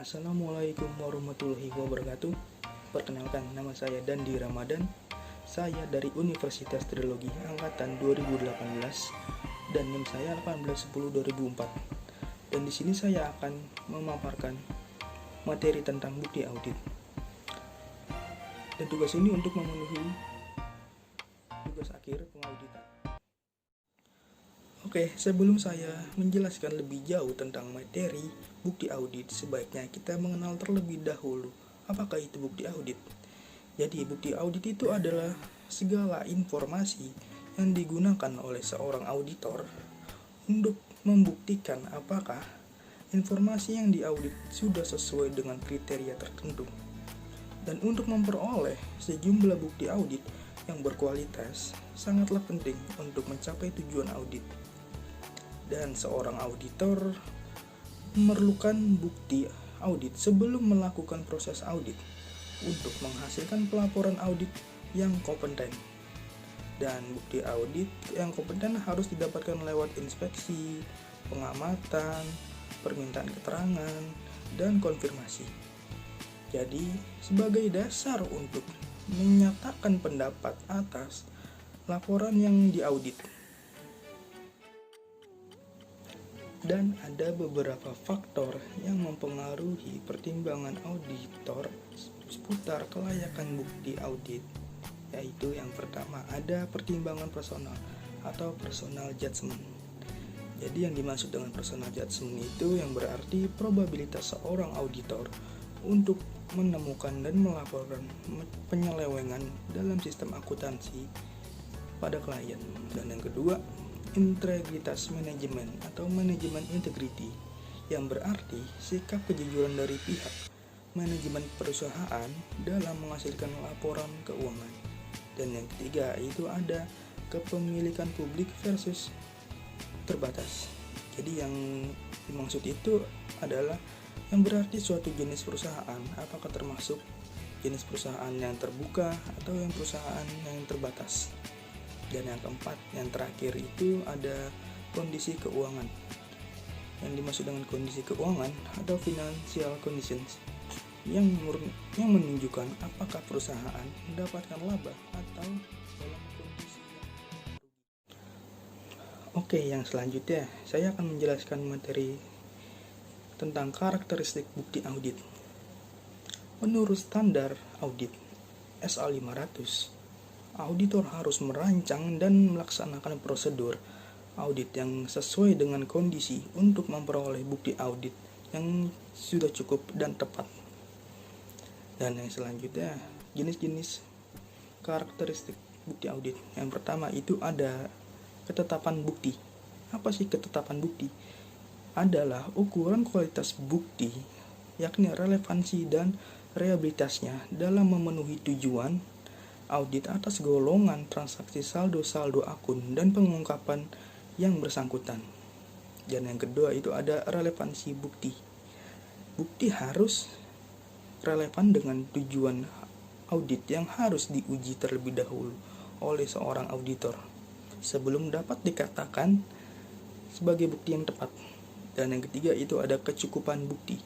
Assalamualaikum warahmatullahi wabarakatuh. Perkenalkan, nama saya Dandi Ramadan. Saya dari Universitas Trilogi Angkatan 2018 dan NIM saya 1810-2004. Dan di sini saya akan memaparkan materi tentang bukti audit. Dan tugas ini untuk memenuhi tugas akhir pengauditan. Oke, sebelum saya menjelaskan lebih jauh tentang materi bukti audit, sebaiknya kita mengenal terlebih dahulu apakah itu bukti audit. Jadi, bukti audit itu adalah segala informasi yang digunakan oleh seorang auditor untuk membuktikan apakah informasi yang diaudit sudah sesuai dengan kriteria tertentu. Dan untuk memperoleh sejumlah bukti audit yang berkualitas sangatlah penting untuk mencapai tujuan audit. Dan seorang auditor memerlukan bukti audit sebelum melakukan proses audit untuk menghasilkan pelaporan audit yang kompeten. Dan bukti audit yang kompeten harus didapatkan lewat inspeksi, pengamatan, permintaan keterangan, dan konfirmasi. Jadi, sebagai dasar untuk menyatakan pendapat atas laporan yang diaudit. Dan ada beberapa faktor yang mempengaruhi pertimbangan auditor seputar kelayakan bukti audit, yaitu yang pertama ada pertimbangan personal atau personal judgment. Jadi yang dimaksud dengan personal judgment itu yang berarti probabilitas seorang auditor untuk menemukan dan melaporkan penyelewengan dalam sistem akuntansi pada klien. Dan yang kedua, integritas manajemen atau manajemen integrity, yang berarti sikap kejujuran dari pihak manajemen perusahaan dalam menghasilkan laporan keuangan. Dan yang ketiga itu ada kepemilikan publik versus terbatas. Jadi yang dimaksud itu adalah yang berarti suatu jenis perusahaan apakah termasuk jenis perusahaan yang terbuka atau yang perusahaan yang terbatas. Dan yang keempat, yang terakhir itu ada kondisi keuangan. Yang dimaksud dengan kondisi keuangan atau financial conditions yang menunjukkan apakah perusahaan mendapatkan laba atau dalam kondisi yang merugi. Oke, yang selanjutnya saya akan menjelaskan materi tentang karakteristik bukti audit. Menurut standar audit SA500, auditor harus merancang dan melaksanakan prosedur audit yang sesuai dengan kondisi untuk memperoleh bukti audit yang sudah cukup dan tepat. Dan yang selanjutnya, jenis-jenis karakteristik bukti audit. Yang pertama itu ada ketetapan bukti. Apa sih ketetapan bukti? Adalah ukuran kualitas bukti, yakni relevansi dan reliabilitasnya dalam memenuhi tujuan audit atas golongan transaksi saldo-saldo akun dan pengungkapan yang bersangkutan. Dan yang kedua itu ada relevansi bukti. Bukti harus relevan dengan tujuan audit yang harus diuji terlebih dahulu oleh seorang auditor sebelum dapat dikatakan sebagai bukti yang tepat. Dan yang ketiga itu ada kecukupan bukti.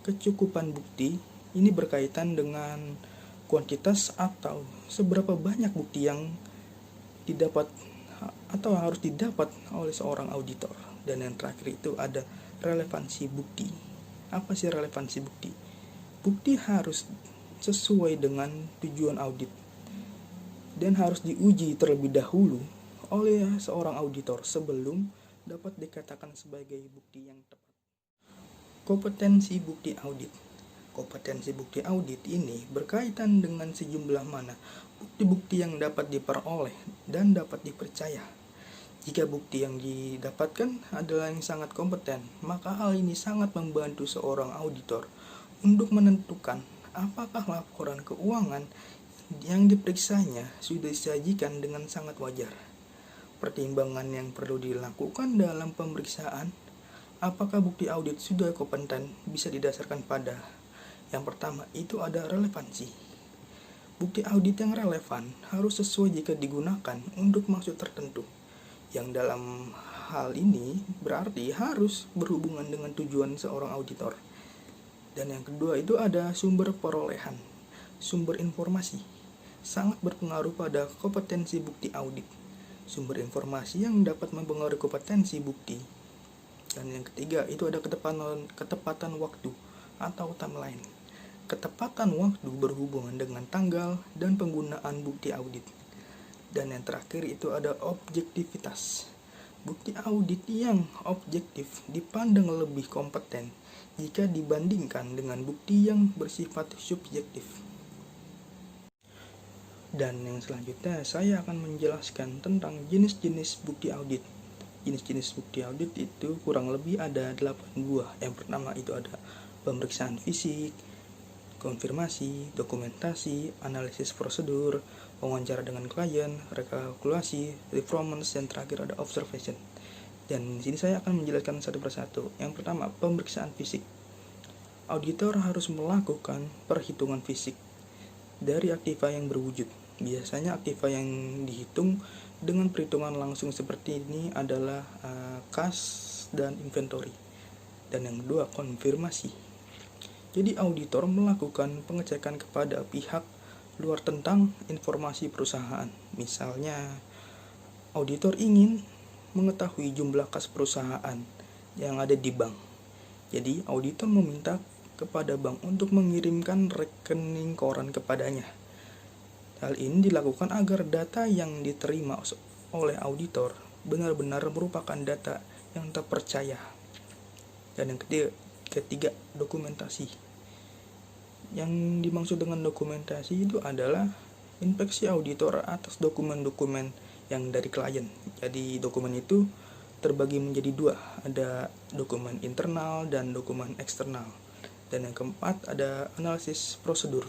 Kecukupan bukti ini berkaitan dengan kuantitas atau seberapa banyak bukti yang didapat atau harus didapat oleh seorang auditor. Dan yang terakhir itu ada relevansi bukti. Apa sih relevansi bukti? Bukti harus sesuai dengan tujuan audit dan harus diuji terlebih dahulu oleh seorang auditor sebelum dapat dikatakan sebagai bukti yang tepat. Kompetensi bukti audit. Kompetensi bukti audit ini berkaitan dengan sejumlah mana bukti-bukti yang dapat diperoleh dan dapat dipercaya. Jika bukti yang didapatkan adalah yang sangat kompeten, maka hal ini sangat membantu seorang auditor untuk menentukan apakah laporan keuangan yang diperiksanya sudah disajikan dengan sangat wajar. Pertimbangan yang perlu dilakukan dalam pemeriksaan apakah bukti audit sudah kompeten bisa didasarkan pada yang pertama itu ada relevansi. Bukti audit yang relevan harus sesuai jika digunakan untuk maksud tertentu, yang dalam hal ini berarti harus berhubungan dengan tujuan seorang auditor. Dan yang kedua itu ada sumber perolehan. Sumber informasi sangat berpengaruh pada kompetensi bukti audit. Sumber informasi yang dapat mempengaruhi kompetensi bukti. Dan yang ketiga itu ada ketepatan waktu atau timeline. Ketepatan waktu berhubungan dengan tanggal dan penggunaan bukti audit. Dan yang terakhir itu ada objektivitas. Bukti audit yang objektif dipandang lebih kompeten jika dibandingkan dengan bukti yang bersifat subjektif. Dan yang selanjutnya saya akan menjelaskan tentang jenis-jenis bukti audit. Jenis-jenis bukti audit itu kurang lebih ada 8 buah. Yang pertama itu ada pemeriksaan fisik, konfirmasi, dokumentasi, analisis prosedur, wawancara dengan klien, rekalkulasi, performance, dan terakhir ada observation. Dan di sini saya akan menjelaskan satu persatu. Yang pertama, pemeriksaan fisik. Auditor harus melakukan perhitungan fisik dari aktiva yang berwujud. Biasanya aktiva yang dihitung dengan perhitungan langsung seperti ini adalah kas dan inventory. Dan yang kedua, konfirmasi. Jadi auditor melakukan pengecekan kepada pihak luar tentang informasi perusahaan. Misalnya, auditor ingin mengetahui jumlah kas perusahaan yang ada di bank. Jadi, auditor meminta kepada bank untuk mengirimkan rekening koran kepadanya. Hal ini dilakukan agar data yang diterima oleh auditor benar-benar merupakan data yang terpercaya. Dan yang ketiga, dokumentasi. Yang dimaksud dengan dokumentasi itu adalah inspeksi auditor atas dokumen-dokumen yang dari klien. Jadi dokumen itu terbagi menjadi dua, ada dokumen internal dan dokumen eksternal. Dan yang keempat ada analisis prosedur.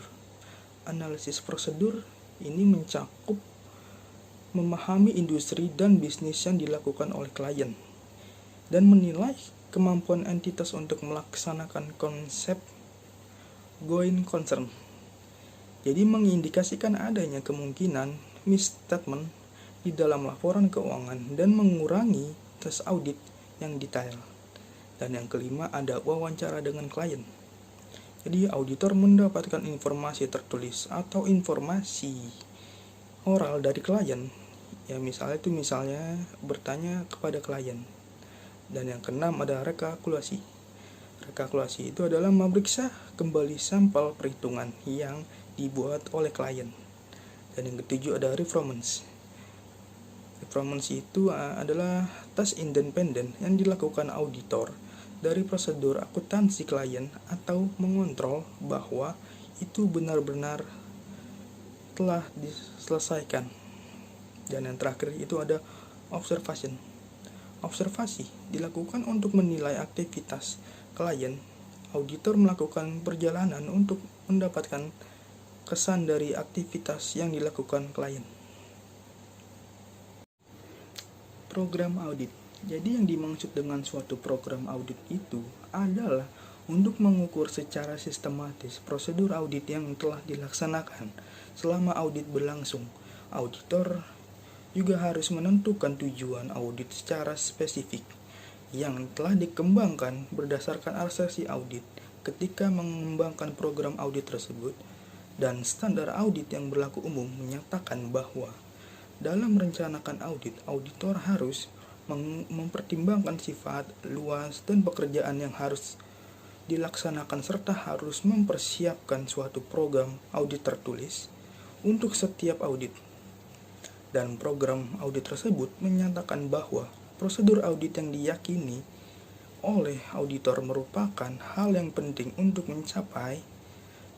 Analisis prosedur ini mencakup memahami industri dan bisnis yang dilakukan oleh klien dan menilai kemampuan entitas untuk melaksanakan konsep going concern. Jadi mengindikasikan adanya kemungkinan misstatement di dalam laporan keuangan dan mengurangi tes audit yang detail. Dan yang kelima ada wawancara dengan klien. Jadi auditor mendapatkan informasi tertulis atau informasi oral dari klien. Ya misalnya bertanya kepada klien. Dan yang keenam ada rekalkulasi. Rekalkulasi itu adalah memeriksa kembali sampel perhitungan yang dibuat oleh klien. Dan yang ketujuh ada performance. Performance itu adalah tes independen yang dilakukan auditor dari prosedur akuntansi klien atau mengontrol bahwa itu benar-benar telah diselesaikan. Dan yang terakhir itu ada observation. Observasi dilakukan untuk menilai aktivitas klien. Auditor melakukan perjalanan untuk mendapatkan kesan dari aktivitas yang dilakukan klien. Program audit. Jadi yang dimaksud dengan suatu program audit itu adalah untuk mengukur secara sistematis prosedur audit yang telah dilaksanakan selama audit berlangsung. Auditor juga harus menentukan tujuan audit secara spesifik yang telah dikembangkan berdasarkan asesmen audit ketika mengembangkan program audit tersebut. Dan standar audit yang berlaku umum menyatakan bahwa dalam merencanakan audit, auditor harus mempertimbangkan sifat, luas, dan pekerjaan yang harus dilaksanakan serta harus mempersiapkan suatu program audit tertulis untuk setiap audit. Dan program audit tersebut menyatakan bahwa prosedur audit yang diyakini oleh auditor merupakan hal yang penting untuk mencapai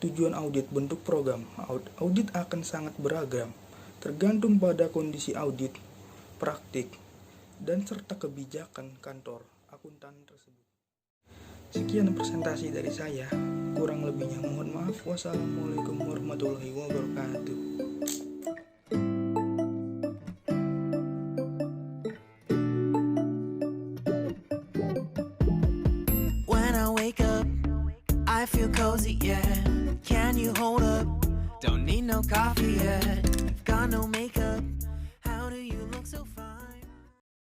tujuan audit. Bentuk program audit akan sangat beragam, tergantung pada kondisi audit, praktik, dan serta kebijakan kantor akuntan tersebut. Sekian presentasi dari saya, kurang lebihnya mohon maaf. Wassalamualaikum warahmatullahi wabarakatuh. When I wake up, I feel cozy, yeah. Can you hold up? Don't need no coffee yet. Got no makeup.